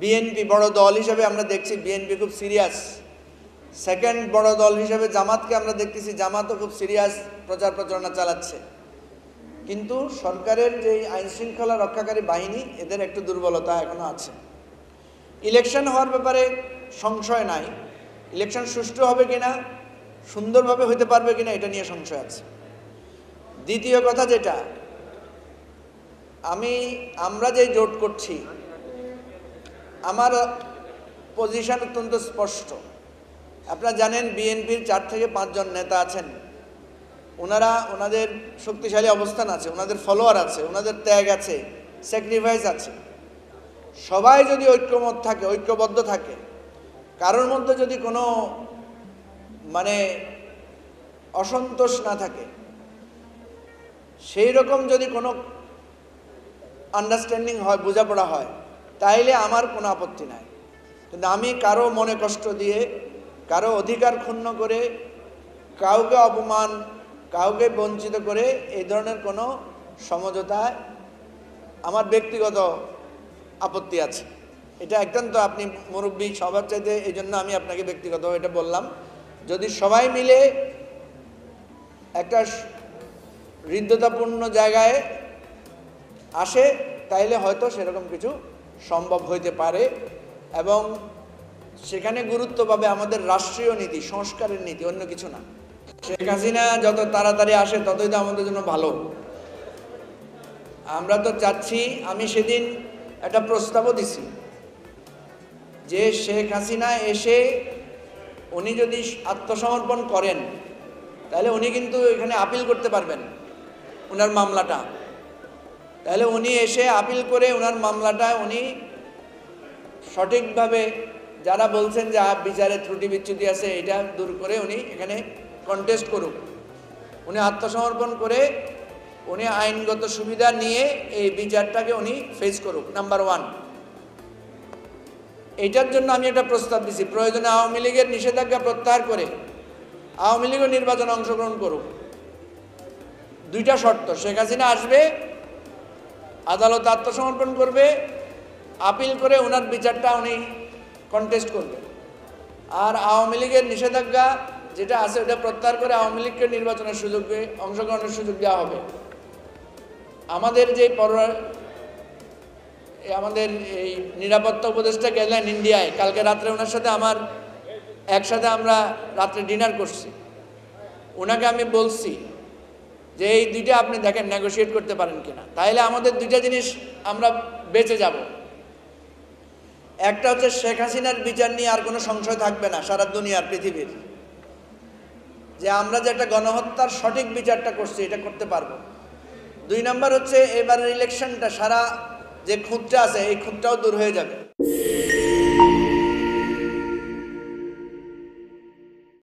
BNP বড় দল হিসেবে আমরা দেখছি বিএনপি খুব সিরিয়াস। সেকেন্ড বড় দল হিসেবে জামাতকে আমরা দেখতেছি, জামাতও খুব সিরিয়াস প্রচার প্রচারণা চালাচ্ছে। কিন্তু সরকারের যে আইন শৃঙ্খলা রক্ষাকারী বাহিনী, এদের একটু দুর্বলতা এখনো আছে। ইলেকশন হওয়ার ব্যাপারে সংশয় নাই, ইলেকশন সুষ্ঠু হবে কিনা, সুন্দরভাবে হতে পারবে কিনা, এটা নিয়ে সংশয় আছে। দ্বিতীয় কথা যেটা, আমরা যে জোট করছি, আমার পজিশন অত্যন্ত স্পষ্ট। আপনারা জানেন বিএনপির 4 থেকে 5 জন নেতা আছেন, ওনাদের শক্তিশালী অবস্থান আছে, ওনাদের ফলোয়ার আছে, ওনাদের ত্যাগ আছে, স্যাক্রিফাইস আছে। সবাই যদি ঐক্যমত থাকে, ঐক্যবদ্ধ থাকে, কারোর মধ্যে যদি কোনো অসন্তোষ না থাকে, সেই রকম যদি কোনো আন্ডারস্ট্যান্ডিং হয়, বোঝাপড়া হয়, তাইলে আমার কোনো আপত্তি নাই। কিন্তু আমি কারো মনে কষ্ট দিয়ে, কারো অধিকার ক্ষুণ্ণ করে, কাউকে অপমান, কাউকে বঞ্চিত করে এই ধরনের কোনো সমঝোতায় আমার ব্যক্তিগত আপত্তি আছে। এটা একান্ত আপনি মুরব্বী সবার চাইতে, এই জন্য আমি আপনাকে ব্যক্তিগতভাবে এটা বললাম। যদি সবাই মিলে একটা হৃদ্যতাপূর্ণ জায়গায় আসে, তাইলে হয়তো সেরকম কিছু সম্ভব হইতে পারে, এবং সেখানে গুরুত্ব পাবে আমাদের রাষ্ট্রীয় নীতি, সংস্কারের নীতি, অন্য কিছু না। শেখ হাসিনা যত তাড়াতাড়ি আসে ততই তো আমাদের জন্য ভালো। আমরা তো চাচ্ছি, আমি সেদিন একটা প্রস্তাবও দিছি যে শেখ হাসিনা এসে উনি যদি আত্মসমর্পণ করেন, তাহলে উনি কিন্তু এখানে আপিল করতে পারবেন ওনার মামলাটা। তাহলে উনি এসে আপিল করে ওনার মামলাটা উনি সঠিকভাবে, যারা বলছেন যে বিচারে ত্রুটি বিচ্যুতি আছে, এটা দূর করে উনি এখানে কন্টেস্ট করুক। উনি আত্মসমর্পণ করে উনি আইনগত সুবিধা নিয়ে এই বিচারটাকে উনি ফেস করুক, নাম্বার 1। এইটার জন্য আমি একটা প্রস্তাব দিছি, প্রয়োজনে আওয়ামী লীগের নিষেধাজ্ঞা প্রত্যাহার করে আওয়ামী লীগও নির্বাচনে অংশগ্রহণ করুক। 2টা শর্ত, শেখ হাসিনা আসবে, আদালতে আত্মসমর্পণ করবে, আপিল করে ওনার বিচারটা উনি কন্টেস্ট করবে, আর আওয়ামী লীগের নিষেধাজ্ঞা যেটা আছে ওটা প্রত্যাহার করে আওয়ামী লীগকে নির্বাচনের সুযোগে, অংশগ্রহণের সুযোগ দেওয়া হবে। আমাদের যে আমাদের এই নিরাপত্তা উপদেষ্টা গেলেন ইন্ডিয়ায়, কালকে রাত্রে ওনার সাথে একসাথে আমরা রাত্রে ডিনার করছি। ওনাকে আমি বলছি যে এই 2টা আপনি দেখেন নেগোশিয়েট করতে পারেন কিনা, তাইলে আমাদের 2টা জিনিস আমরা বেঁচে যাব। একটা হচ্ছে শেখ হাসিনার বিচার নিয়ে আর কোনো সংশয় থাকবে না সারা দুনিয়ার, পৃথিবীর, যে আমরা যে একটা গণহত্যার সঠিক বিচারটা করছি, এটা করতে পারবো। 2 নাম্বার হচ্ছে এবারের ইলেকশনটা সারা যে খুঁতটা আছে, এই খুঁতটাও দূর হয়ে যাবে।